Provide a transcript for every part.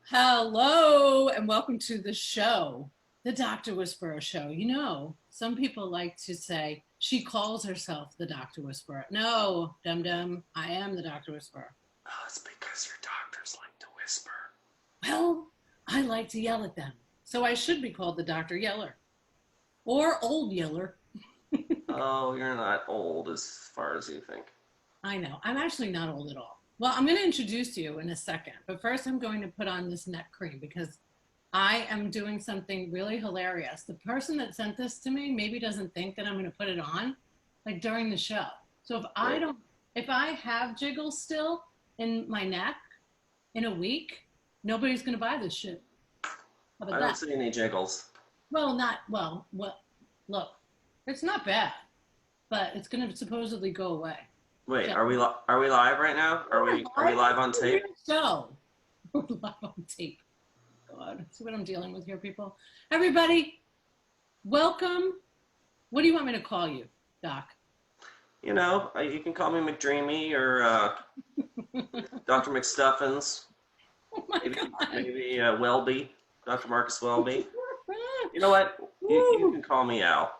Hello and welcome to the show, the Dr. Whisperer Show. You know, some people like to say she calls herself the Dr. Whisperer. No, dum-dum, I am the Dr. Whisperer. Oh, it's because your doctors like to whisper. Well, I like to yell at them, so I should be called the Dr. Yeller or Old Yeller. Oh, you're not old as far as you think. I know, I'm actually not old at all. Well, I'm going to introduce you in a second, but first I'm going to put on this neck cream because I am doing something really hilarious. The person that sent this to me maybe doesn't think that I'm going to put it on like during the show. So if I have jiggles still in my neck in a week, nobody's going to buy this shit. How about I don't that? see any jiggles. Look, it's not bad, but it's going to supposedly go away. Wait, So, are we live right now? Are we live on tape? Show. We're live on tape. God, see what I'm dealing with here, people. Everybody, welcome. What do you want me to call you, Doc? You know, you can call me McDreamy or Dr. McStuffins. Oh my God. Maybe Welby, Dr. Marcus Welby. You know what? You can call me Al.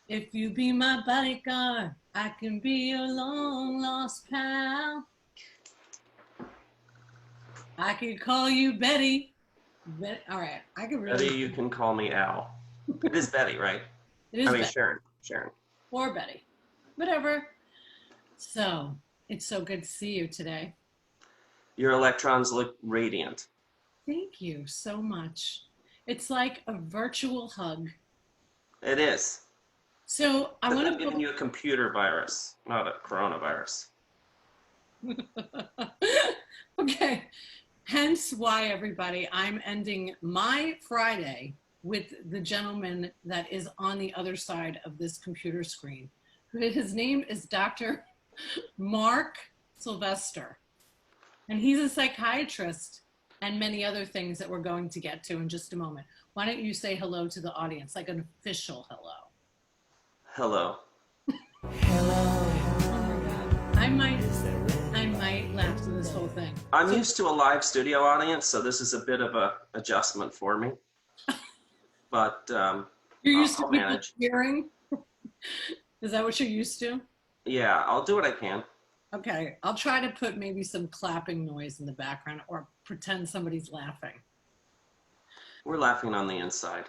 If you be my bodyguard, I can be your long lost pal. I could call you Betty. All right, I could really. Betty, you can call me Al. It is Betty, right? It is I mean, Betty. Sharon. Or Betty. Whatever. So, it's so good to see you today. Your electrons look radiant. Thank you so much. It's like a virtual hug. It is. So I want to giving you a computer virus, not a coronavirus. Okay. Hence why, everybody, I'm ending my Friday with the gentleman that is on the other side of this computer screen. His name is Dr. Mark Sylvester, and he's a psychiatrist and many other things that we're going to get to in just a moment. Why don't you say hello to the audience, like an official hello? Hello. Hello. Oh my God. I might laugh to this whole thing. I'm used to a live studio audience, so this is a bit of a adjustment for me. But you're used to people manage. Hearing? Is that what you're used to? Yeah, I'll do what I can. Okay, I'll try to put maybe some clapping noise in the background or pretend somebody's laughing. We're laughing on the inside.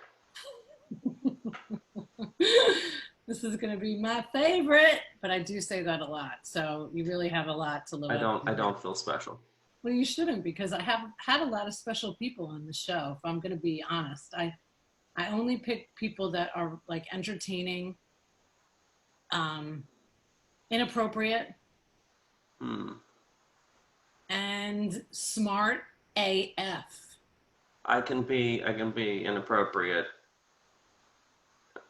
This is going to be my favorite, but I do say that a lot. So you really have a lot to live up. I don't feel special. Well, you shouldn't, because I have had a lot of special people on the show. If I'm going to be honest, I only pick people that are like entertaining, inappropriate, and smart AF. I can be inappropriate,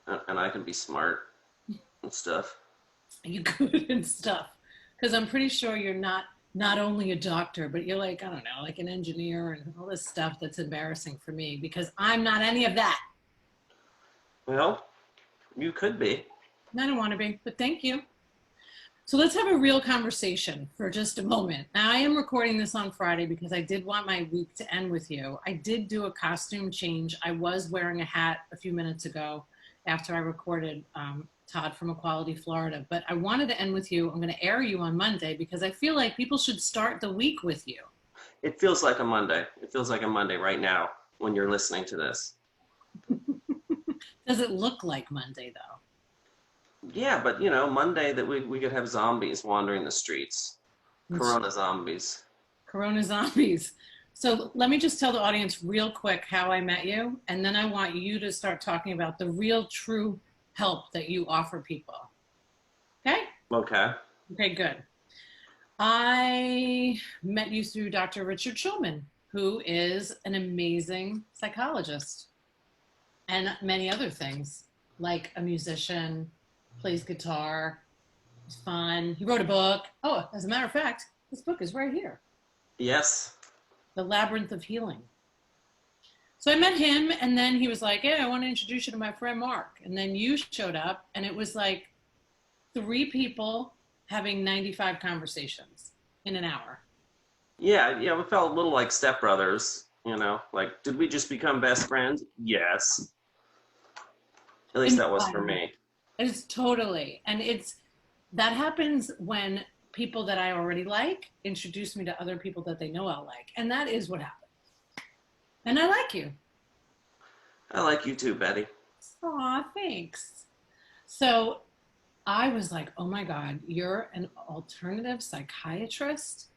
and I can be smart and stuff. You good and stuff, because I'm pretty sure you're not only a doctor, but you're like, I don't know, like an engineer and all this stuff that's embarrassing for me because I'm not any of that. Well, you could be. I don't want to be, but thank you. So let's have a real conversation for just a moment. Now, I am recording this on Friday because I did want my week to end with you. I did do a costume change. I was wearing a hat a few minutes ago after I recorded Todd from Equality, Florida. But I wanted to end with you. I'm going to air you on Monday because I feel like people should start the week with you. It feels like a Monday. It feels like a Monday right now when you're listening to this. Does it look like Monday, though? Yeah, but, you know, Monday that we could have zombies wandering the streets. Corona zombies. Corona zombies. So let me just tell the audience real quick how I met you, and then I want you to start talking about the real, true help that you offer people. Okay? Okay. Okay, good. I met you through Dr. Richard Schulman, who is an amazing psychologist and many other things, like a musician, plays guitar, he's fun. He wrote a book. Oh, as a matter of fact, this book is right here. Yes. The Labyrinth of Healing. So I met him, and then he was like, hey, I want to introduce you to my friend Mark. And then you showed up, and it was like 3 people having 95 conversations in an hour. Yeah, we felt a little like stepbrothers. You know, like, did we just become best friends? Yes. At least that was for me. It's totally, and that happens when people that I already like introduce me to other people that they know I'll like, and that is what happens. And I like you. I like you too, Betty. Aw, thanks. So I was like, oh my God, you're an alternative psychiatrist?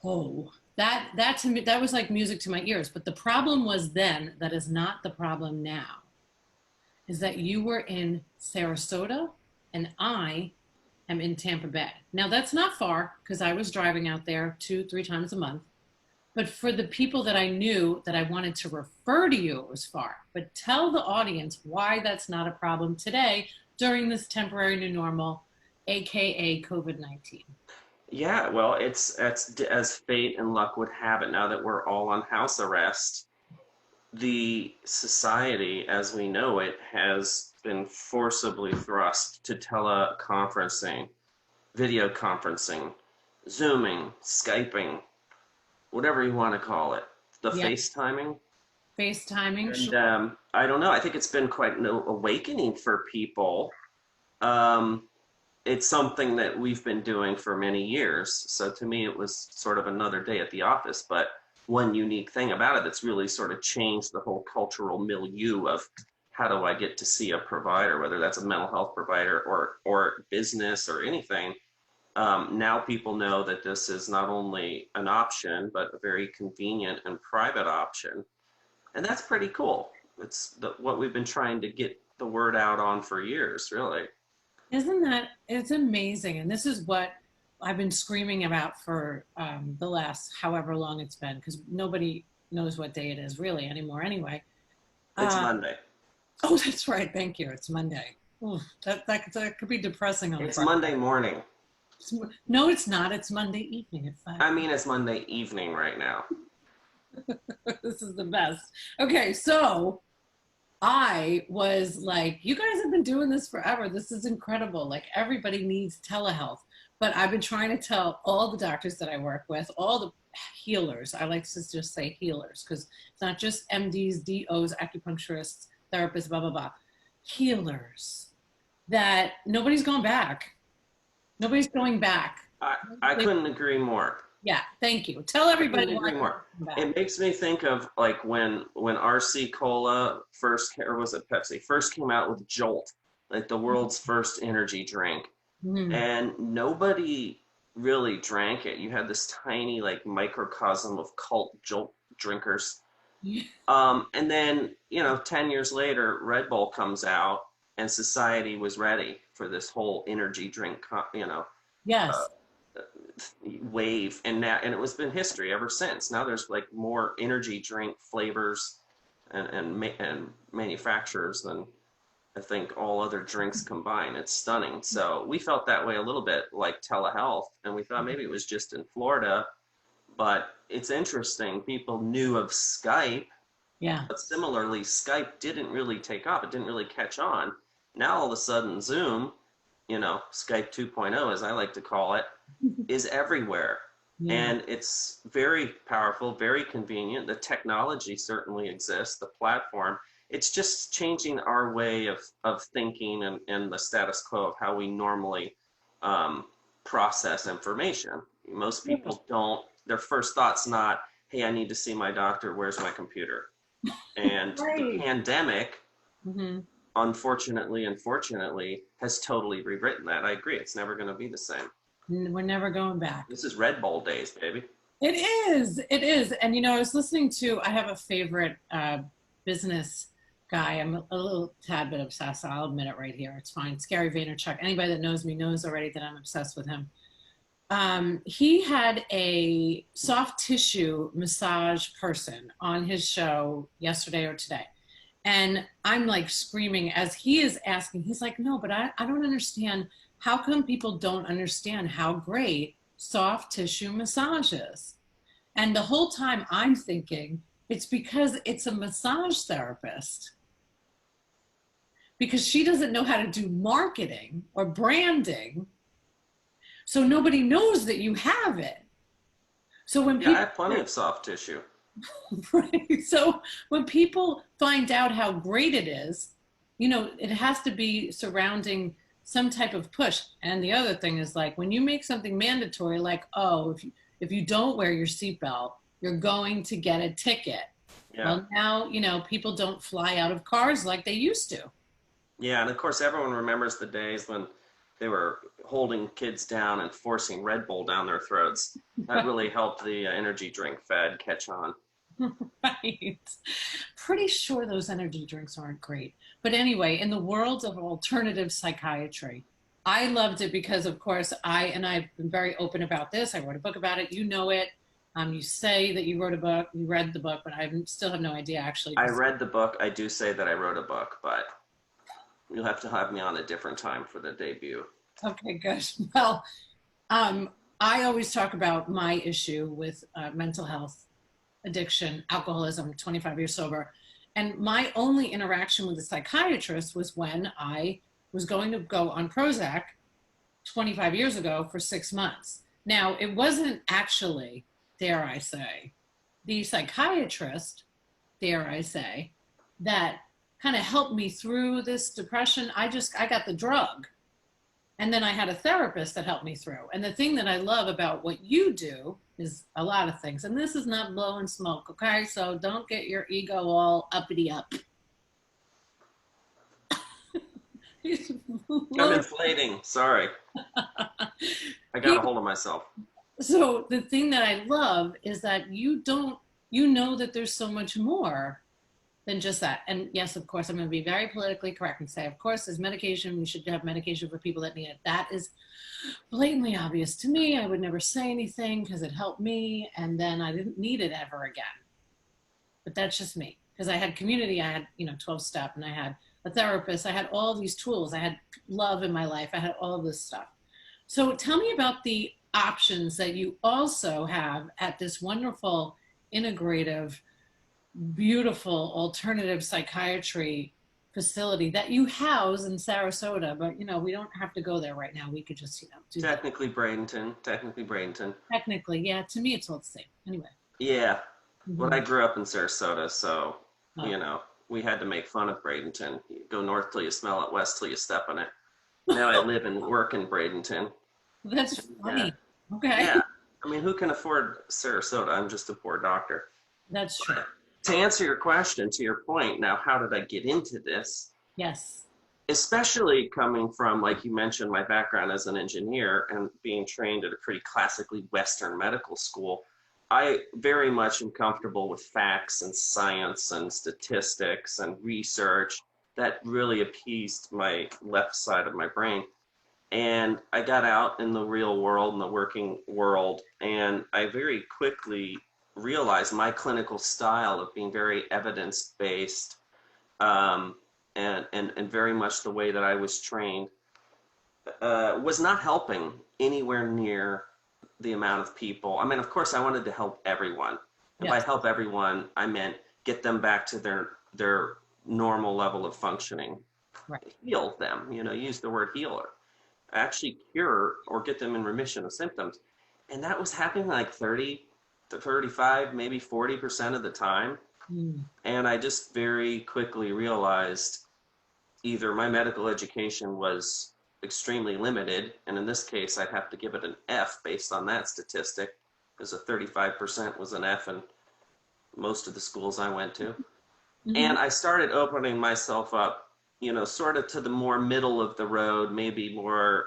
Oh, that to me, that was like music to my ears. But the problem was then, that is not the problem now, is that you were in Sarasota and I am in Tampa Bay. Now that's not far because I was driving out there 2-3 times a month. But for the people that I knew that I wanted to refer to you, it was far. But tell the audience why that's not a problem today during this temporary new normal, AKA COVID-19. Yeah, well, it's as fate and luck would have it, now that we're all on house arrest, the society as we know it has been forcibly thrust to teleconferencing, video conferencing, Zooming, Skyping, whatever you want to call it, the Yeah. FaceTiming. FaceTiming, And sure. I don't know, I think it's been quite an awakening for people. It's something that we've been doing for many years. So to me, it was sort of another day at the office. But one unique thing about it that's really sort of changed the whole cultural milieu of how do I get to see a provider, whether that's a mental health provider or business or anything. Now people know that this is not only an option, but a very convenient and private option. And that's pretty cool. What we've been trying to get the word out on for years, really. Isn't that, it's amazing. And this is what I've been screaming about for the last however long it's been, because nobody knows what day it is really anymore anyway. It's Uh, Monday. oh, that's right. Thank you. It's Monday. Ooh, that could be depressing on It's Friday. Monday morning. No, it's not. It's Monday evening at 5. I mean, it's Monday evening right now. This is the best. Okay, so I was like, you guys have been doing this forever. This is incredible. Like, everybody needs telehealth. But I've been trying to tell all the doctors that I work with, all the healers, I like to just say healers, because it's not just MDs, DOs, acupuncturists, therapists, blah, blah, blah. Healers, that nobody's going back. Nobody's going back. I couldn't agree more. Yeah, thank you. Tell everybody Couldn't why agree more. they're going back. It makes me think of like when RC Cola first, or was it Pepsi, first came out with Jolt, like the world's first energy drink. Mhm. And nobody really drank it. You had this tiny like microcosm of cult Jolt drinkers. And then, 10 years later, Red Bull comes out and society was ready for this whole energy drink, Yes. wave. And it was been history ever since. Now there's like more energy drink flavors and manufacturers than I think all other drinks combined. It's stunning. So we felt that way a little bit, like telehealth, and we thought maybe it was just in Florida, but it's interesting. People knew of Skype, Yeah. but similarly, Skype didn't really take off. It didn't really catch on. Now all of a sudden, Zoom, Skype 2.0, as I like to call it, is everywhere. Yeah. And it's very powerful, very convenient. The technology certainly exists, the platform. It's just changing our way of thinking and the status quo of how we normally process information. Most people don't, their first thought's not, hey, I need to see my doctor, where's my computer? And Right. the pandemic, Mm-hmm. unfortunately, has totally rewritten that. I agree, it's never going to be the same. We're never going back. This is Red Bull days, baby. It is. It is. And, I was listening to, I have a favorite business guy. I'm a little tad bit obsessed. I'll admit it right here. It's fine. It's Gary Vaynerchuk. Anybody that knows me knows already that I'm obsessed with him. He had a soft tissue massage person on his show yesterday or today. And I'm like screaming as he is asking, he's like, no, but I don't understand. How come people don't understand how great soft tissue massage is? And the whole time I'm thinking, it's because it's a massage therapist. Because she doesn't know how to do marketing or branding. So nobody knows that you have it. So when Yeah, I have plenty of soft tissue. Right. So when people find out how great it is, it has to be surrounding some type of push. And the other thing is like when you make something mandatory, like, oh, if you don't wear your seatbelt, you're going to get a ticket. Yeah. Well, now, people don't fly out of cars like they used to. Yeah, and of course, everyone remembers the days when they were holding kids down and forcing Red Bull down their throats. That really helped the energy drink fad catch on. Right. Pretty sure those energy drinks aren't great. But anyway, in the world of alternative psychiatry, I loved it because, of course, I've been very open about this. I wrote a book about it. You know it. You say that you wrote a book, you read the book, but I still have no idea actually. I read the book. I do say that I wrote a book, but you'll have to have me on a different time for the debut. Okay, good. Well, I always talk about my issue with mental health, addiction, alcoholism, 25 years sober. And my only interaction with a psychiatrist was when I was going to go on Prozac 25 years ago for 6 months. Now, it wasn't actually, dare I say, the psychiatrist, dare I say, that kind of helped me through this depression. I got the drug. And then I had a therapist that helped me through. And the thing that I love about what you do is a lot of things. And this is not blowing smoke, okay? So don't get your ego all uppity up. I'm inflating. Sorry. I got a hold of myself. So the thing that I love is that you know that there's so much more than just that. And yes, of course, I'm going to be very politically correct and say, of course, there's medication. We should have medication for people that need it. That is blatantly obvious to me. I would never say anything because it helped me. And then I didn't need it ever again. But that's just me. Because I had community, I had, 12-step, and I had a therapist. I had all these tools. I had love in my life. I had all of this stuff. So tell me about the options that you also have at this wonderful, integrative, beautiful alternative psychiatry facility that you house in Sarasota, but we don't have to go there right now. We could just do Technically Bradenton. Technically, yeah. To me, it's all the same. Anyway. Yeah. Mm-hmm. Well, I grew up in Sarasota, so we had to make fun of Bradenton. You go north till you smell it, west till you step on it. Now I live and work in Bradenton. That's funny. Yeah. Okay. Yeah. I mean, who can afford Sarasota? I'm just a poor doctor. That's true. To answer your question, to your point, now, how did I get into this? Yes. Especially coming from, like you mentioned, my background as an engineer and being trained at a pretty classically Western medical school, I very much am comfortable with facts and science and statistics and research. That really appeased my left side of my brain. And I got out in the real world, in the working world, and I very quickly realized my clinical style of being very evidence-based and very much the way that I was trained was not helping anywhere near the amount of people. I mean, of course, I wanted to help everyone. And by help everyone, I meant get them back to their normal level of functioning. Right. Heal them, use the word healer. Actually cure or get them in remission of symptoms. And that was happening like 30 to 35, maybe 40% of the time. And I just very quickly realized either my medical education was extremely limited, and in this case, I'd have to give it an F based on that statistic, because a 35% was an F in most of the schools I went to. Mm-hmm. And I started opening myself up, sort of to the more middle of the road, maybe more,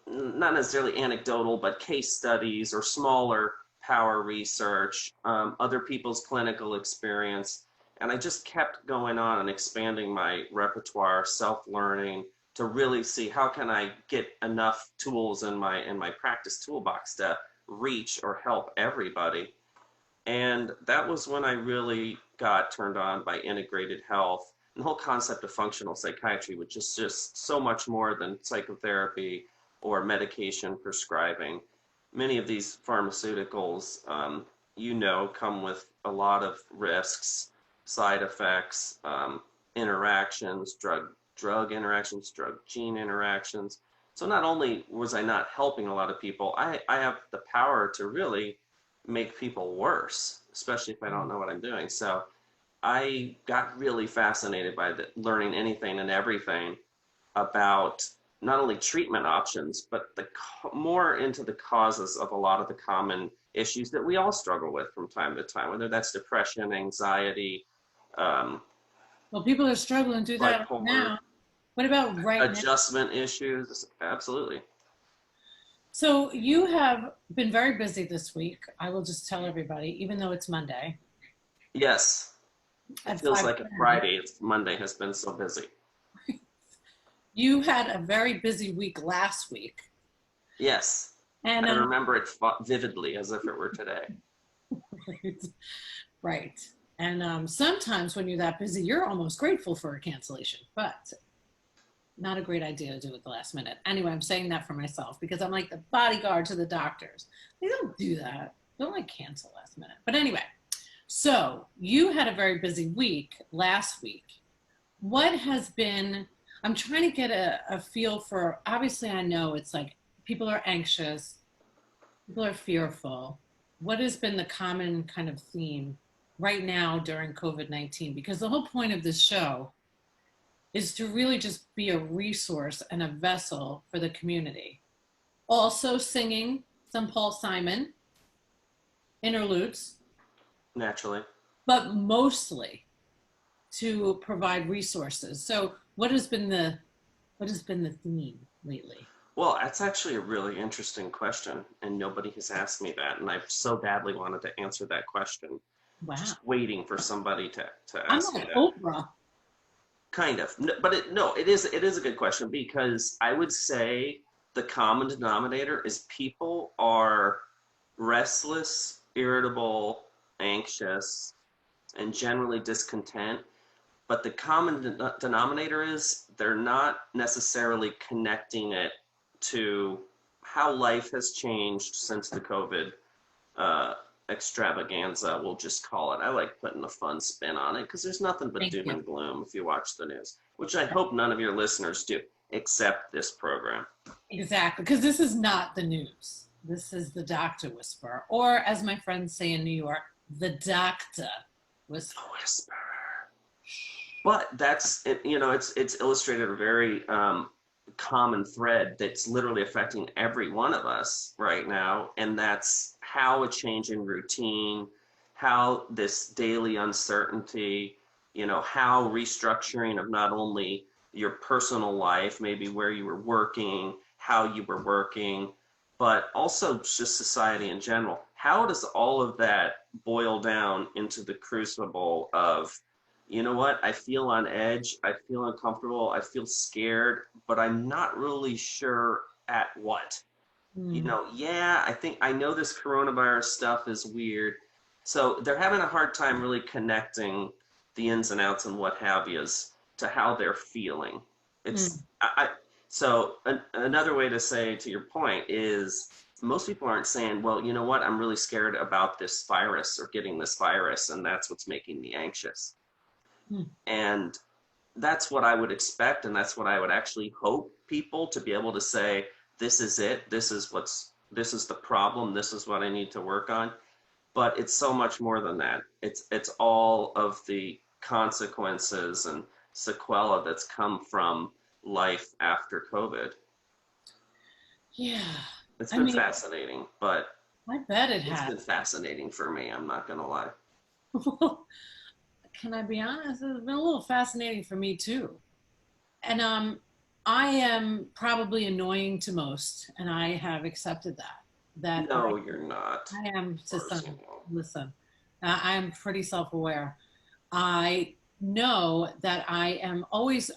not necessarily anecdotal, but case studies or smaller power research, other people's clinical experience. And I just kept going on and expanding my repertoire, self-learning, to really see how can I get enough tools in my practice toolbox to reach or help everybody. And that was when I really got turned on by integrated health and the whole concept of functional psychiatry, which is just so much more than psychotherapy or medication prescribing. Many of these pharmaceuticals, come with a lot of risks, side effects, interactions, drug interactions, drug gene interactions. So not only was I not helping a lot of people, I have the power to really make people worse, especially if I don't know what I'm doing. So I got really fascinated by learning anything and everything about not only treatment options, but more into the causes of a lot of the common issues that we all struggle with from time to time, whether that's depression, anxiety, um, Well, people are struggling through that bipolar, now. What about right now? adjustment issues. Absolutely. So you have been very busy this week. I will just tell everybody, even though it's Monday Yes. It at feels 5 like a Friday. Monday has been so busy. You had a very busy week last week. Yes. And I remember it vividly as if it were today. right. Right. And sometimes when you're that busy, you're almost grateful for a cancellation, but not a great idea to do at the last minute. Anyway, I'm saying that for myself because I'm like the bodyguard to the doctors. They don't do that. They don't like cancel last minute. But anyway, so you had a very busy week last week. What has been, I'm trying to get a feel for, obviously I know it's like people are anxious, people are fearful. What has been the common kind of theme right now during COVID-19? Because the whole point of this show is to really just be a resource and a vessel for the community. Also singing some Paul Simon interludes, Naturally. but mostly to provide resources. So what has been the theme lately? Well, that's actually a really interesting question, and nobody has asked me that, and I so badly wanted to answer that question. Wow. Just waiting for somebody to I'm ask me like that. Oprah. Kind of, but it is a good question because I would say the common denominator is people are restless, irritable, anxious, and generally discontent. But the common denominator is they're not necessarily connecting it to how life has changed since the COVID uh, extravaganza, we'll just call it. I like putting a fun spin on it because there's nothing but Thank doom you. and gloom if you watch the news, which I hope none of your listeners do, except this program. Exactly, because this is not the news. This is the doctor whisperer, or as my friends say in New York, the doctor whisperer. The whisperer. But that's it, it's illustrated a very common thread that's literally affecting every one of us right now, and that's how a change in routine, how this daily uncertainty, how restructuring of not only your personal life, maybe where you were working, how you were working, but also just society in general. How does all of that boil down into the crucible of, you know what, I feel on edge, I feel uncomfortable, I feel scared, but I'm not really sure at what. Yeah, I think I know this coronavirus stuff is weird. So they're having a hard time really connecting the ins and outs and what have yous to how they're feeling. It's so another way to say to your point is most people aren't saying, well, you know what, I'm really scared about this virus or getting this virus, and that's what's making me anxious. And that's what I would expect, and that's what I would actually hope people to be able to say, this is it, this is the problem, this is what I need to work on. But it's so much more than that. It's all of the consequences and sequela that's come from life after COVID. Yeah. It's been fascinating, but I bet it has. It's been fascinating for me, I'm not gonna lie. Well, can I be honest? It's been a little fascinating for me too. And I am probably annoying to most, and I have accepted that. No, you're not. I am to some. Listen, I am pretty self-aware. I know that I'm always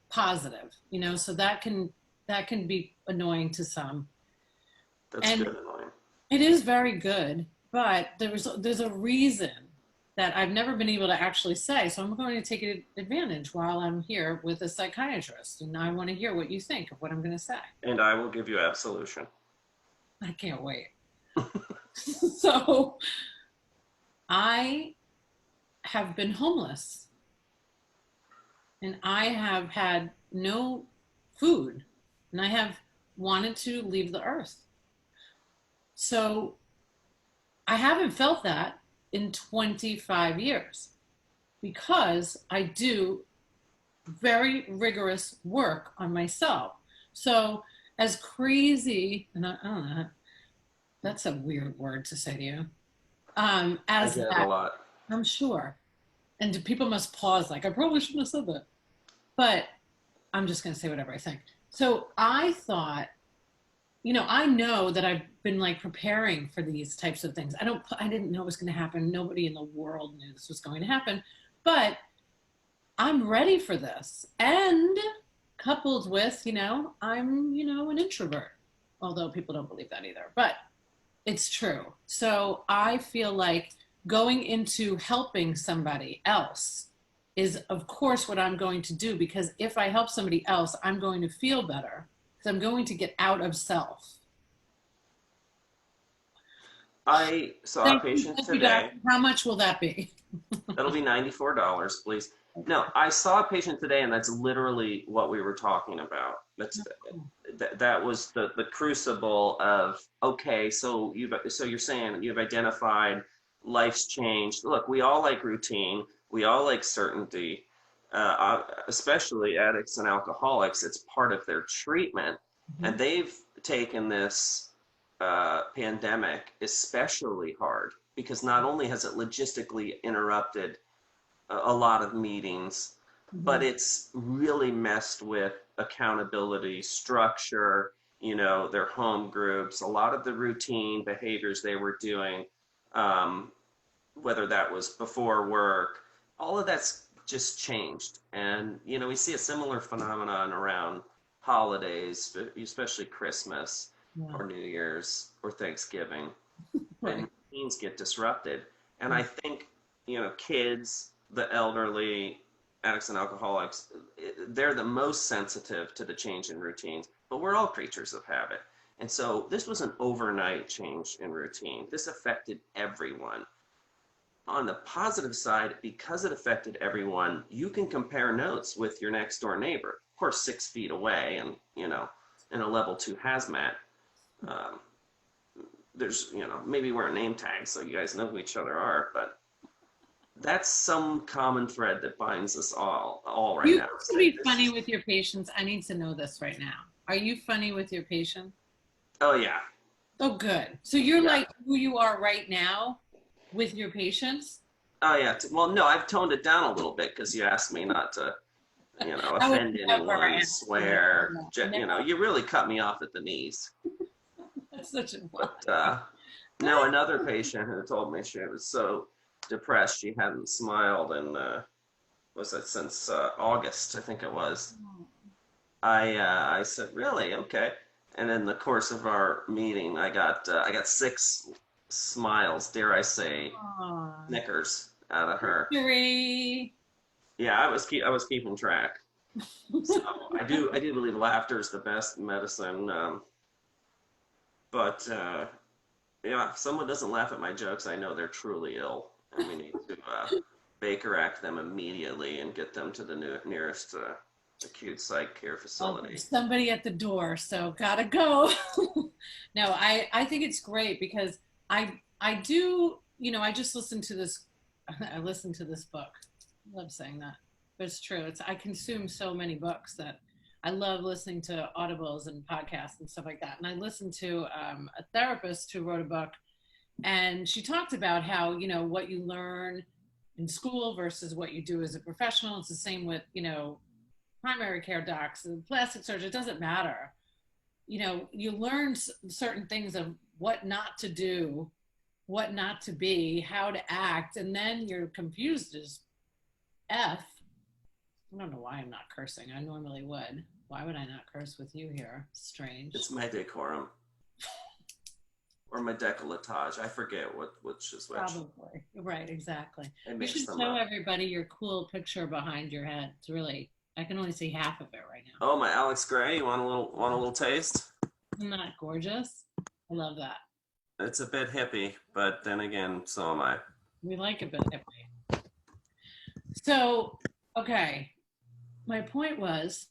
positive, so that can be annoying to some. That's good annoying. It is very good, but there's a reason that I've never been able to actually say. So I'm going to take advantage while I'm here with a psychiatrist, and I want to hear what you think of what I'm going to say. And I will give you absolution. I can't wait. So I have been homeless, and I have had no food, and I have wanted to leave the earth. So I haven't felt that in 25 years because I do very rigorous work on myself. So as crazy, and I don't know, that's a weird word to say to you. I As get it a that, lot. I'm sure. And people must pause like, I probably shouldn't have said that. But I'm just going to say whatever I think. So I thought, I know that I've been like preparing for these types of things. I didn't know it was going to happen. Nobody in the world knew this was going to happen, but I'm ready for this. And coupled with, I'm, an introvert, although people don't believe that either, but it's true. So I feel like going into helping somebody else is, of course, what I'm going to do, because if I help somebody else, I'm going to feel better because I'm going to get out of self. I saw a patient Thank you, doctor. today. How much will that be? That'll be $94, please. No, I saw a patient today, and that's literally what we were talking about. That was the crucible of, okay, so you're saying you've identified life's changed. Look, we all like routine, we all like certainty, especially addicts and alcoholics. It's part of their treatment, and they've taken this pandemic especially hard because not only has it logistically interrupted a lot of meetings, but it's really messed with accountability, structure, their home groups, a lot of the routine behaviors they were doing, whether that was before work, all of that's just changed. And, we see a similar phenomenon around holidays, especially Christmas or New Year's or Thanksgiving, when routines get disrupted. And I think, kids, the elderly, addicts and alcoholics, they're the most sensitive to the change in routines, but we're all creatures of habit. And so this was an overnight change in routine. This affected everyone. On the positive side, because it affected everyone, you can compare notes with your next door neighbor, of course, 6 feet away and, in a level 2 hazmat. There's, maybe wear a name tag so you guys know who each other are, but that's some common thread that binds us all right You now. used to be funny with your patients. I need to know this right now. Are you funny with your patient? Oh, yeah. Oh, good. So you're like who you are right now with your patients? Oh, yeah. Well, no, I've toned it down a little bit because you asked me not to, offend anyone, swear. You really cut me off at the knees. That's such a But, no, another patient who told me she was so depressed she hadn't smiled in was it since August, I think it was. I said, really? Okay. And in the course of our meeting, I got 6 smiles, dare I say, snickers out of her. Victory. Yeah, I was keeping track. So I do believe laughter is the best medicine. But if someone doesn't laugh at my jokes, I know they're truly ill, and we need to Baker Act them immediately and get them to the nearest acute psych care facility. Somebody at the door, so gotta go. No, I think it's great because I do, I just listened to this. I listened to this book. I love saying that, but it's true. I consume so many books that I love listening to audibles and podcasts and stuff like that. And I listened to a therapist who wrote a book, and she talked about how, what you learn in school versus what you do as a professional. It's the same with, primary care docs and plastic surgeons. It doesn't matter. You learn certain things of what not to do, what not to be, how to act, and then you're confused as F. I don't know why I'm not cursing. I normally would. Why would I not curse with you here? Strange. It's my decorum. Or my décolletage. I forget which is which. Probably. Right, exactly. You should show everybody your cool picture behind your head. It's really, I can only see half of it right now. Oh, my Alex Gray. You want a little taste? Isn't that gorgeous? I love that. It's a bit hippie, but then again, so am I. We like a bit hippie. So, okay. My point was,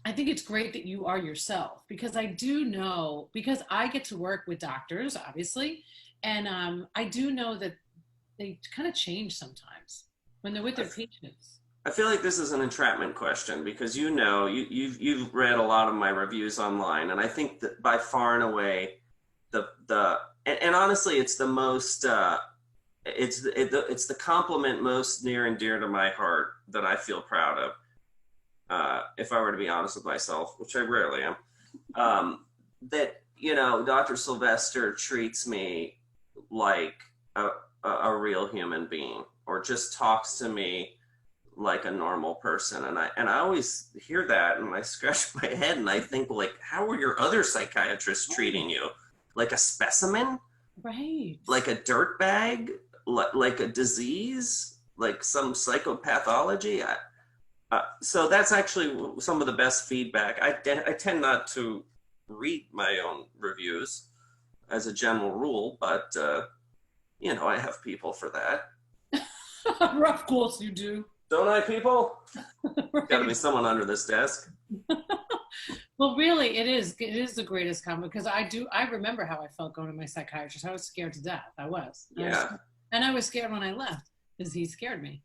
I think it's great that you are yourself, because I do know, because I get to work with doctors, obviously, And I do know that they kind of change sometimes when they're with their patients. I feel like this is an entrapment question because you've read a lot of my reviews online, and I think that by far and away and honestly it's the most it's the compliment most near and dear to my heart that I feel proud of. If I were to be honest with myself, which I rarely am, that Dr. Sylvester treats me like a real human being, or just talks to me like a normal person. And I always hear that and I scratch my head and I think, like, how are your other psychiatrists treating you? Like a specimen? Right. Like a dirt bag? Like a disease? Like some psychopathology? So that's actually some of the best feedback. I tend not to read my own reviews as a general rule, but I have people for that. Of course you do. Don't I, people? Right. Got to be someone under this desk. Well, really, it is the greatest compliment, because I remember how I felt going to my psychiatrist. I was scared to death. I was. Yeah. And I was scared when I left because he scared me.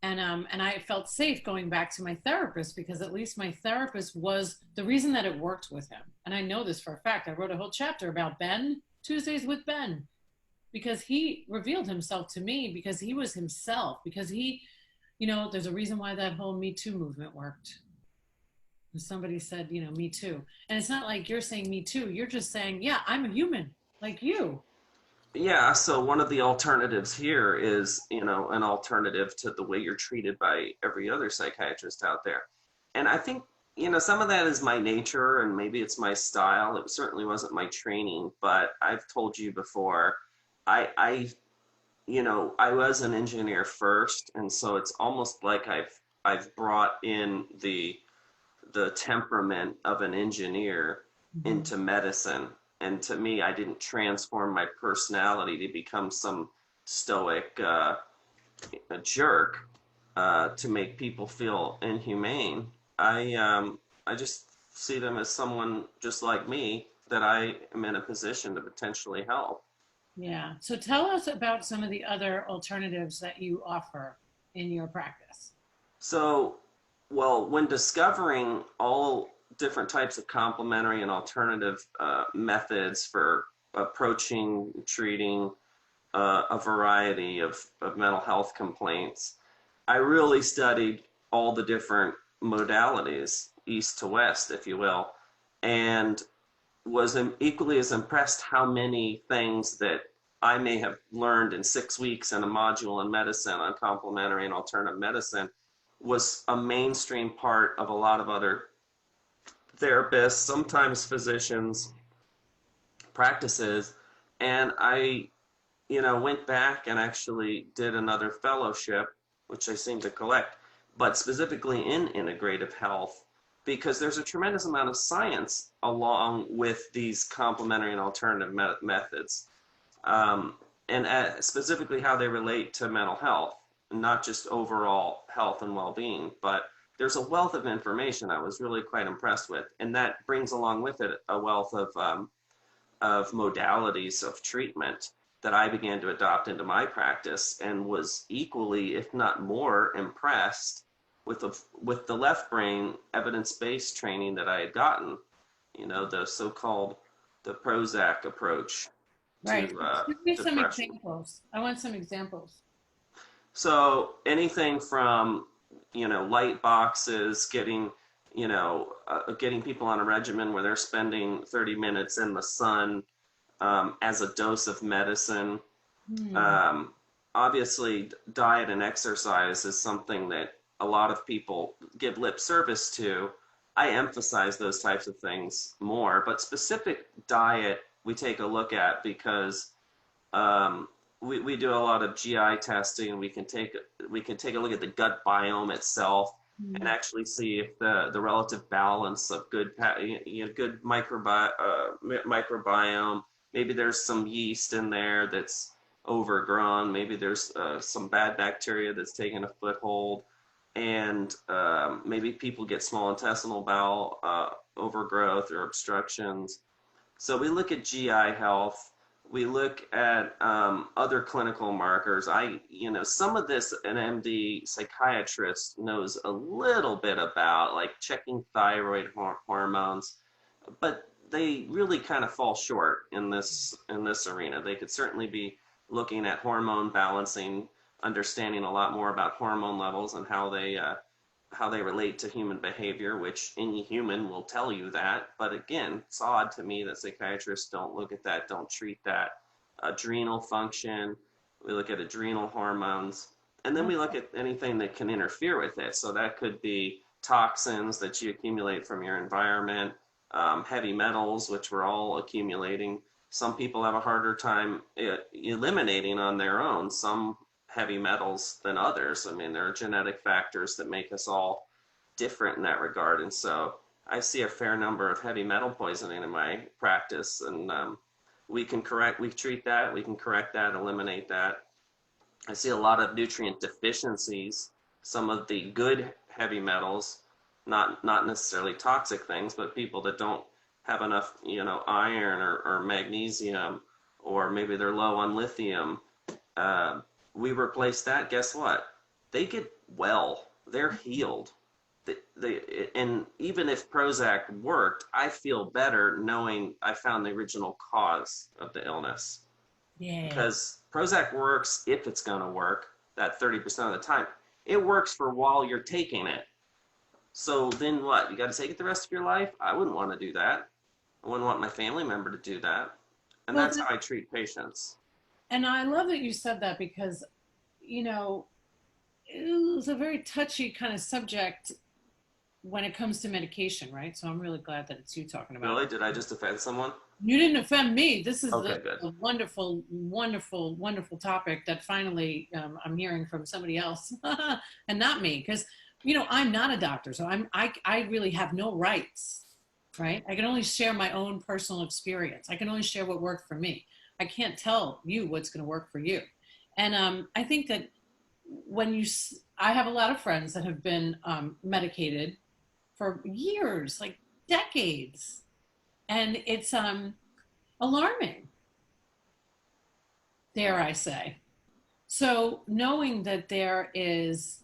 And I felt safe going back to my therapist, because at least my therapist was the reason that it worked with him. And I know this for a fact. I wrote a whole chapter about Ben, Tuesdays with Ben, because he revealed himself to me, because he was himself, because he, there's a reason why that whole Me Too movement worked. Somebody said, Me Too. And it's not like you're saying Me Too. You're just saying, yeah, I'm a human like you. Yeah, so one of the alternatives here is, an alternative to the way you're treated by every other psychiatrist out there. And I think, some of that is my nature and maybe it's my style. It certainly wasn't my training, but I've told you before, I was an engineer first, and so it's almost like I've brought in the temperament of an engineer into medicine. And to me, I didn't transform my personality to become some stoic a jerk to make people feel inhumane. I just see them as someone just like me that I am in a position to potentially help. Yeah. So tell us about some of the other alternatives that you offer in your practice. So, well, when discovering all different types of complementary and alternative methods for approaching, treating a variety of mental health complaints, I really studied all the different modalities, east to west, if you will, and was equally as impressed how many things that I may have learned in 6 weeks in a module in medicine on complementary and alternative medicine was a mainstream part of a lot of other therapists, sometimes physicians' practices. And I, went back and actually did another fellowship, which I seem to collect, but specifically in integrative health, because there's a tremendous amount of science along with these complementary and alternative methods, and specifically how they relate to mental health, not just overall health and well-being, but there's a wealth of information I was really quite impressed with, and that brings along with it a wealth of modalities of treatment that I began to adopt into my practice, and was equally, if not more, impressed with the left brain evidence-based training that I had gotten. The so-called the Prozac approach Right. to Give me some depression. examples. I want some examples. So anything from light boxes, getting people on a regimen where they're spending 30 minutes in the sun as a dose of medicine. Obviously, diet and exercise is something that a lot of people give lip service to. I emphasize those types of things more, but specific diet we take a look at because we do a lot of GI testing, and we can take a look at the gut biome itself and actually see if the relative balance of good microbiome. Maybe there's some yeast in there that's overgrown. Maybe there's some bad bacteria that's taken a foothold, and maybe people get small intestinal bowel overgrowth or obstructions. So we look at GI health. We look at other clinical markers. Some of this an MD psychiatrist knows a little bit about, like checking thyroid hormones, but they really kind of fall short in this arena. They could certainly be looking at hormone balancing, understanding a lot more about hormone levels and how they relate to human behavior, which any human will tell you that. But again, it's odd to me that psychiatrists don't look at that, don't treat that. Adrenal function, we look at adrenal hormones, and then we look at anything that can interfere with it. So that could be toxins that you accumulate from your environment, heavy metals, which we're all accumulating. Some people have a harder time eliminating on their own some heavy metals than others. I mean, there are genetic factors that make us all different in that regard. And so I see a fair number of heavy metal poisoning in my practice, and we treat that, we can correct that, eliminate that. I see a lot of nutrient deficiencies, some of the good heavy metals, not necessarily toxic things, but people that don't have enough, iron or magnesium, or maybe they're low on lithium. We replace that, guess what? They get well. They're healed. And even if Prozac worked, I feel better knowing I found the original cause of the illness. Yeah. Because Prozac works if it's going to work, that 30% of the time. It works for while you're taking it. So then what? You got to take it the rest of your life? I wouldn't want to do that. I wouldn't want my family member to do that. And Well, that's how I treat patients. And I love that you said that because, it was a very touchy kind of subject when it comes to medication, right? So I'm really glad that it's you talking about Really? it. Did I just offend someone? You didn't offend me. This is Okay, a wonderful, wonderful, wonderful topic that finally I'm hearing from somebody else and not me. Because, I'm not a doctor, so I really have no rights, right? I can only share my own personal experience. I can only share what worked for me. I can't tell you what's going to work for you. And I think that I have a lot of friends that have been medicated for years, like decades. And it's alarming, dare I say. So knowing that there is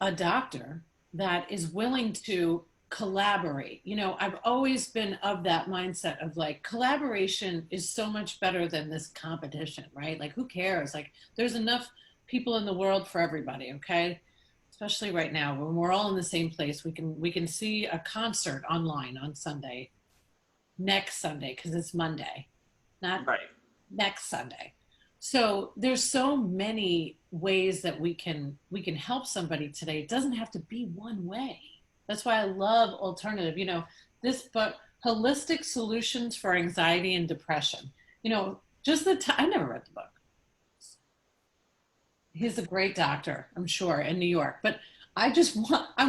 a doctor that is willing to collaborate, I've always been of that mindset of like collaboration is so much better than this competition, right? Like who cares? Like there's enough people in the world for everybody, okay? Especially right now when we're all in the same place. We can see a concert online on Sunday, next Sunday, because it's Monday, not Right. next Sunday. So there's so many ways that we can help somebody today. It doesn't have to be one way. That's why I love alternative. This book, Holistic Solutions for Anxiety and Depression. Just I never read the book. He's a great doctor, I'm sure, in New York. But I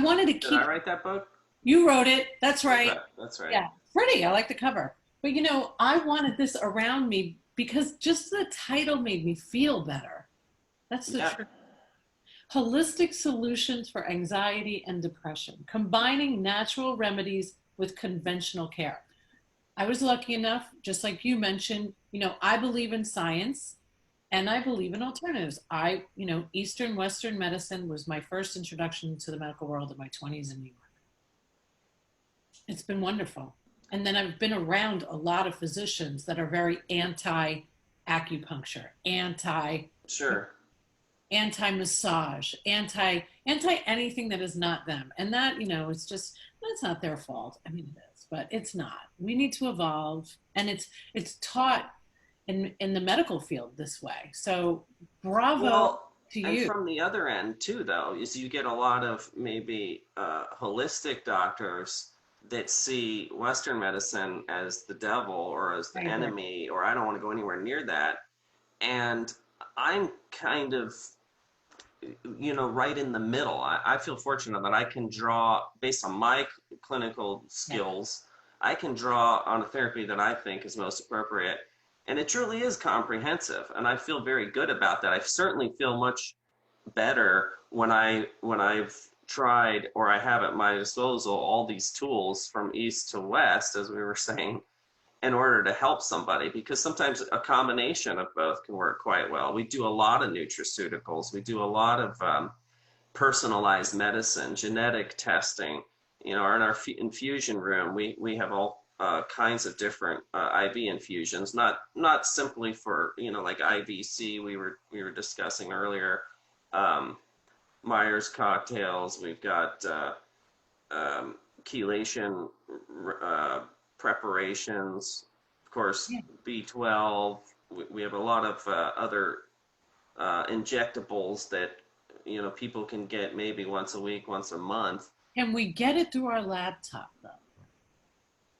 wanted to keep. Did I write that book? You wrote it. That's right. Okay, that's right. Yeah, pretty. I like the cover. But I wanted this around me because just the title made me feel better. That's the truth. Holistic Solutions for Anxiety and Depression, combining natural remedies with conventional care. I was lucky enough, just like you mentioned, I believe in science and I believe in alternatives. Eastern Western medicine was my first introduction to the medical world in my 20s in New York. It's been wonderful. And then I've been around a lot of physicians that are very anti-acupuncture, anti-massage, anti anything that is not them. And that, it's just, that's not their fault. I mean, it is, but it's not. We need to evolve. And it's taught in the medical field this way. So bravo to you. And from the other end too, though, is you get a lot of maybe holistic doctors that see Western medicine as the devil or as the enemy, or I don't want to go anywhere near that. And I'm kind of, right in the middle. I feel fortunate that I can draw, based on my clinical skills, I can draw on a therapy that I think is most appropriate. And it truly is comprehensive. And I feel very good about that. I certainly feel much better when I've tried, or I have at my disposal, all these tools from east to west, as we were saying, in order to help somebody, because sometimes a combination of both can work quite well. We do a lot of nutraceuticals. We do a lot of personalized medicine, genetic testing. In our infusion room, we have all kinds of different IV infusions, not simply for, like IVC we were discussing earlier, Myers cocktails. We've got chelation preparations, of course, Yeah. B12. We have a lot of other injectables that people can get maybe once a week, once a month. Can we get it through our laptop though?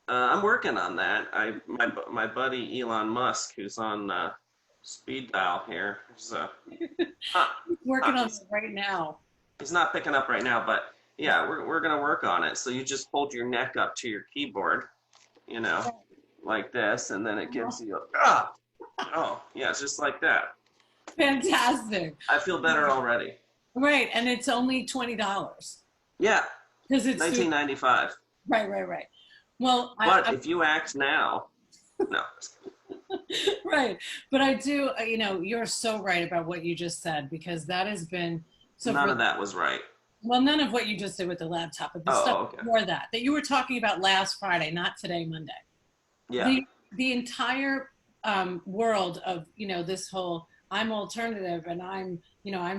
I'm working on that. My buddy Elon Musk, who's on speed dial here, Working on it right now. he's not picking up right now, but yeah, we're gonna work on it. So you just hold your neck up to your keyboard, like this, and then it gives you oh yeah, it's just like that. Fantastic. I feel better already. Right, and it's only $20. Yeah, Because it's 1995. Right. Well, But if you act now, no. Right, but I do. You're so right about what you just said, because that has been so. None of that was right. Well, none of what you just did with the laptop, but the stuff okay. before that you were talking about last Friday, not today, Monday. Yeah. The entire world of this whole I'm alternative and I'm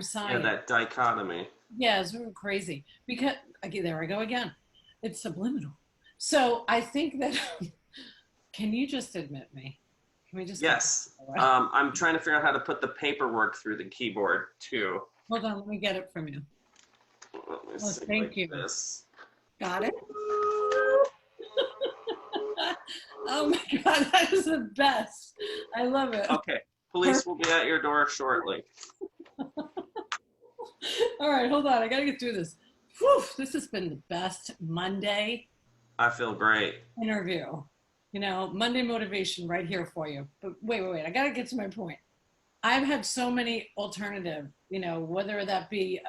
science. Yeah, that dichotomy. Yeah, it's really crazy because there I go again. It's subliminal. So I think that can you just admit me? Can we just? Yes. I'm trying to figure out how to put the paperwork through the keyboard too. Hold on, let me get it from you. Thank you. This. Got it. Oh my God, that is the best. I love it. Okay, police will be at your door shortly. All right, hold on. I got to get through this. Whew, this has been the best Monday I feel great. interview. Monday motivation right here for you. But wait. I got to get to my point. I've had so many alternative, whether that be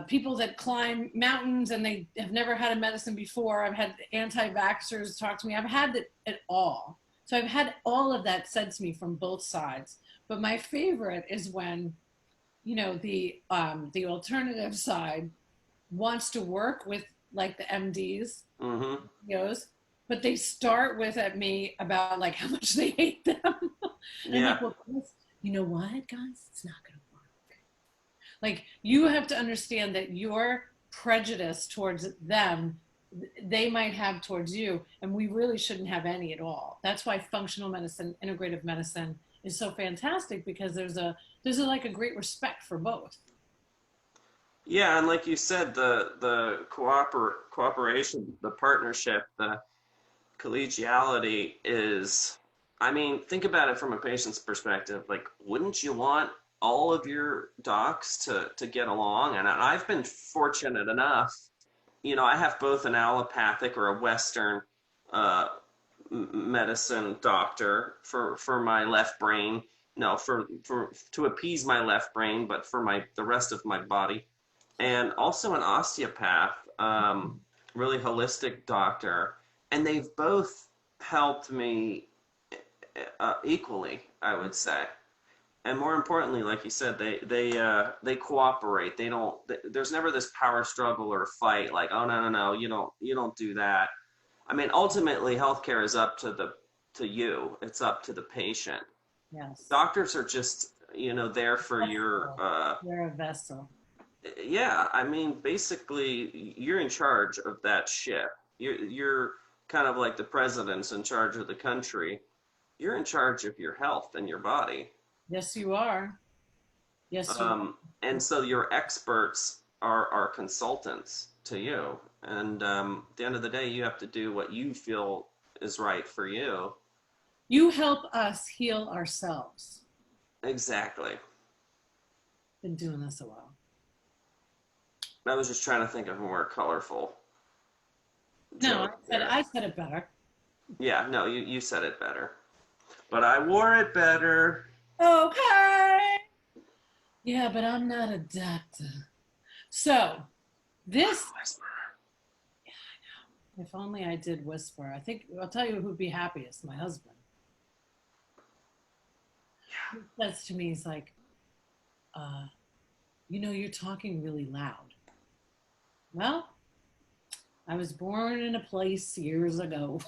people that climb mountains and they have never had a medicine before. I've had anti-vaxxers talk to me. I've had it all. So I've had all of that said to me from both sides. But my favorite is when, the alternative side wants to work with like the MDs, but they start with at me about like how much they hate them. And Yeah. like, well, you know what, guys, it's not going to work. Like, you have to understand that your prejudice towards them, they might have towards you, and we really shouldn't have any at all. That's why functional medicine, integrative medicine is so fantastic, because there's a like a great respect for both. Yeah, and like you said, the cooperation, the partnership, the collegiality is, think about it from a patient's perspective. Like, wouldn't you want all of your docs to get along? And I've been fortunate enough, I have both an allopathic or a Western medicine doctor for my left brain, for to appease my left brain, but for the rest of my body, and also an osteopath, really holistic doctor, and they've both helped me equally, I would say. And more importantly, like you said, they cooperate. They don't. There's never this power struggle or fight. Like, oh no, you don't do that. Ultimately, healthcare is up to you. It's up to the patient. Yes. Doctors are just there for your. You're a vessel. Yeah, basically, you're in charge of that ship. You're kind of like the president's in charge of the country. You're in charge of your health and your body. Yes, you are. Yes, you are. And so your experts are consultants to you. And at the end of the day, you have to do what you feel is right for you. You help us heal ourselves. Exactly. Been doing this a while. I was just trying to think of a more colorful. No, I said it better. Yeah, no, you said it better. But I wore it better. Okay. Yeah, but I'm not a doctor. So, this. If only I did whisper. I think I'll tell you who'd be happiest, my husband. He says to me, he's like, uh, you're talking really loud. Well, I was born in a place years ago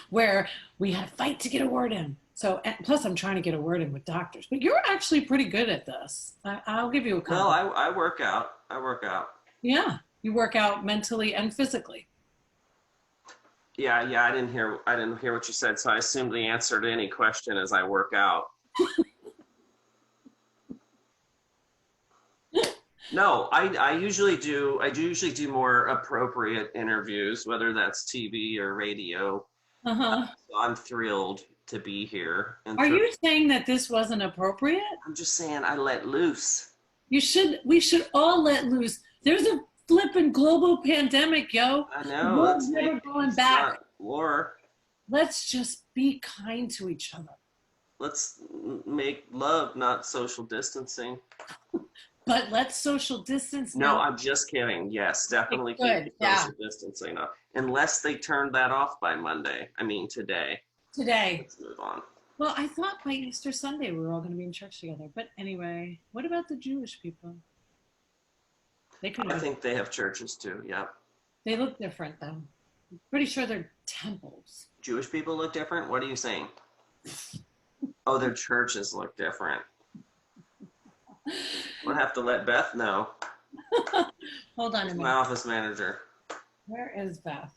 where we had to fight to get a word in. So, and plus, I'm trying to get a word in with doctors. But you're actually pretty good at this. I'll give you a Well, compliment. I work out. I work out. Yeah, you work out mentally and physically. Yeah, yeah. I didn't hear what you said, so I assumed the answer to any question is I work out. No, I usually do more appropriate interviews, whether that's TV or radio. Uh-huh. So I'm thrilled to be here and Are thrilled. you saying that this wasn't appropriate? I'm just saying I let loose. We should all let loose. There's a flippin' global pandemic, yo. I The know. world's Let's make never going peace, back. not war. Let's just be kind to each other. Let's make love, not social distancing. But let's social distance No, now. I'm just kidding. Yes, definitely Good, keep yeah. social distancing up. Unless they turned that off by Monday. I mean, today. Today. Let's move on. Well, I thought by Easter Sunday we were all going to be in church together. But anyway, what about the Jewish people? They could. I think they have churches too. Yeah. They look different though. I'm pretty sure they're temples. Jewish people look different? What are you saying? Oh, their churches look different. We'll have to let Beth know. Hold on a She's my minute. office manager. Where is Beth?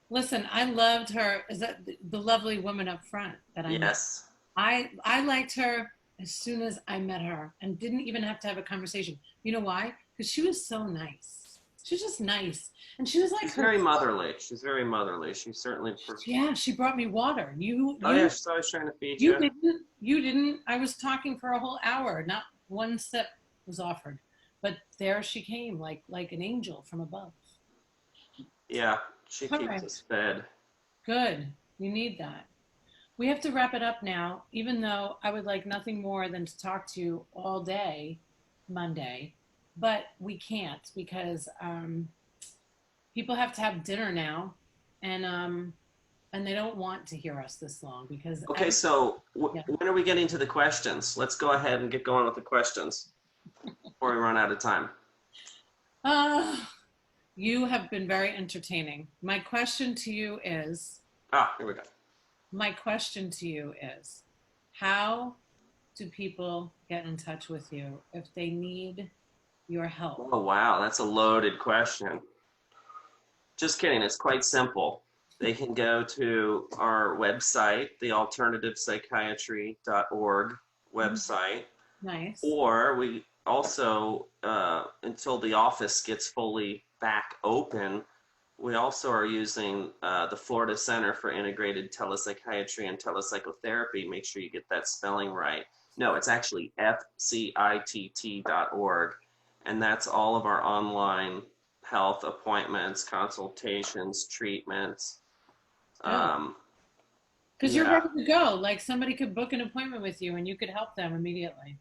Listen, I loved her. Is that the lovely woman up front that I met? Yes. I liked her as soon as I met her and didn't even have to have a conversation. You know why? Because she was so nice. She was just nice. And she was like She's very motherly. She's very motherly. She certainly. Yeah, she brought me water. Oh yeah, she's always trying to feed you. You didn't. I was talking for a whole hour. Not one sip was offered. But there she came, like an angel from above. Yeah, she All keeps right. us fed. Good. You need that. We have to wrap it up now, even though I would like nothing more than to talk to you all day Monday. But we can't because people have to have dinner now, and they don't want to hear us this long because. Okay, so when are we getting to the questions? Let's go ahead and get going with the questions before we run out of time. You have been very entertaining. My question to you is. Here we go. My question to you is, how do people get in touch with you if they need your help? Oh, wow, that's a loaded question. Just kidding, it's quite simple. They can go to our website, the Alternative Psychiatry.org website. Nice. Or we also, until the office gets fully back open, we also are using the Florida Center for Integrated Telepsychiatry and Telepsychotherapy. Make sure you get that spelling right. No, it's actually fcitt.org. And that's all of our online health appointments, consultations, treatments. Because you're ready to go. Like somebody could book an appointment with you and you could help them immediately.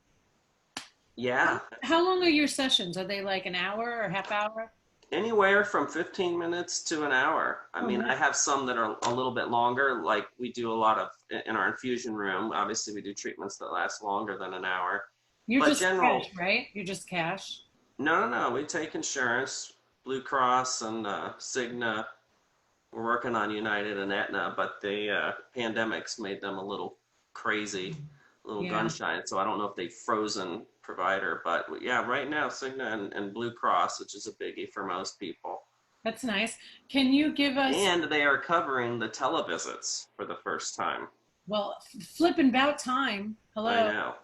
Yeah. How long are your sessions? Are they like an hour or half hour? Anywhere from 15 minutes to an hour. I mean, I have some that are a little bit longer, like we do a lot of in our infusion room. Obviously, we do treatments that last longer than an hour. You're just cash, right? You're just cash? No. We take insurance, Blue Cross and Cigna. We're working on United and Aetna, but the pandemic's made them a little crazy, a little gun shy. So I don't know if they've frozen provider, but yeah, right now Cigna and Blue Cross, which is a biggie for most people. That's nice. Can you give us? And they are covering the televisits for the first time. Well, flipping about time. Hello. I know.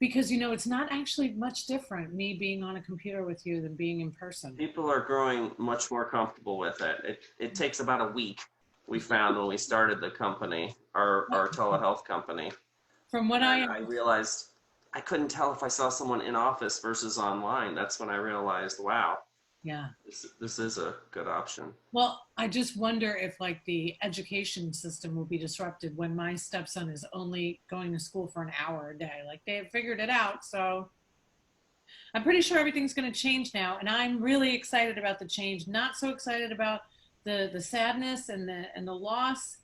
Because it's not actually much different me being on a computer with you than being in person. People are growing much more comfortable with it. It takes about a week. We found when we started the company, our telehealth company. From what I realized I couldn't tell if I saw someone in office versus online. That's when I realized, wow, yeah, this is a good option. Well, I just wonder if like the education system will be disrupted when my stepson is only going to school for an hour a day. Like they have figured it out. So I'm pretty sure everything's going to change now, and I'm really excited about the change. Not so excited about the sadness and the loss,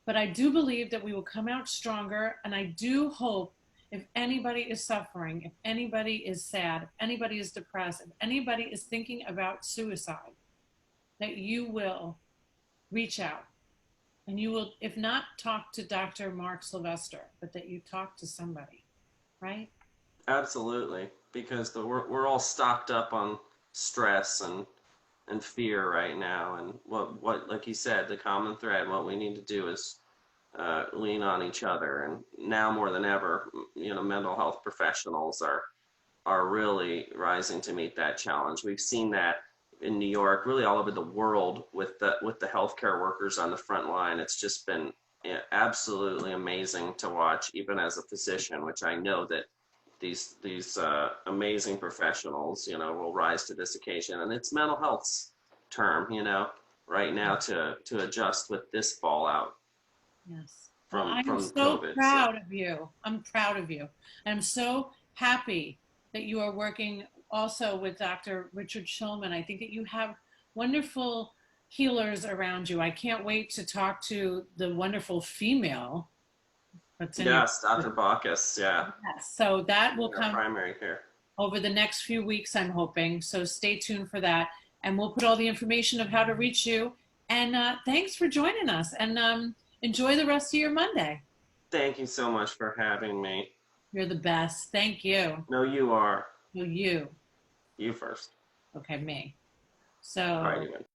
but I do believe that we will come out stronger. And I do hope, if anybody is suffering, if anybody is sad, if anybody is depressed, if anybody is thinking about suicide, that you will reach out and you will, if not talk to Dr. Mark Sylvester, but that you talk to somebody, right? Absolutely, because we're all stocked up on stress and fear right now, and what like you said, the common thread, what we need to do is lean on each other, and now more than ever, mental health professionals are really rising to meet that challenge. We've seen that in New York, really all over the world, with the healthcare workers on the front line. It's just been absolutely amazing to watch, even as a physician, which I know that these amazing professionals, will rise to this occasion. And it's mental health's term, right now to adjust with this fallout. Yes. Well, from I'm so COVID. proud of you. I'm proud of you. And I'm so happy that you are working also with Dr. Richard Shulman. I think that you have wonderful healers around you. I can't wait to talk to the wonderful female that's in your. Yes, Dr. Bacchus, yeah. Yes. So that will Our come primary care. over the next few weeks, I'm hoping. So stay tuned for that. And we'll put all the information of how to reach you. And thanks for joining us. And enjoy the rest of your Monday. Thank you so much for having me. You're the best. Thank you. No, you are. No, you. You first. Okay, me. So. All right, you win.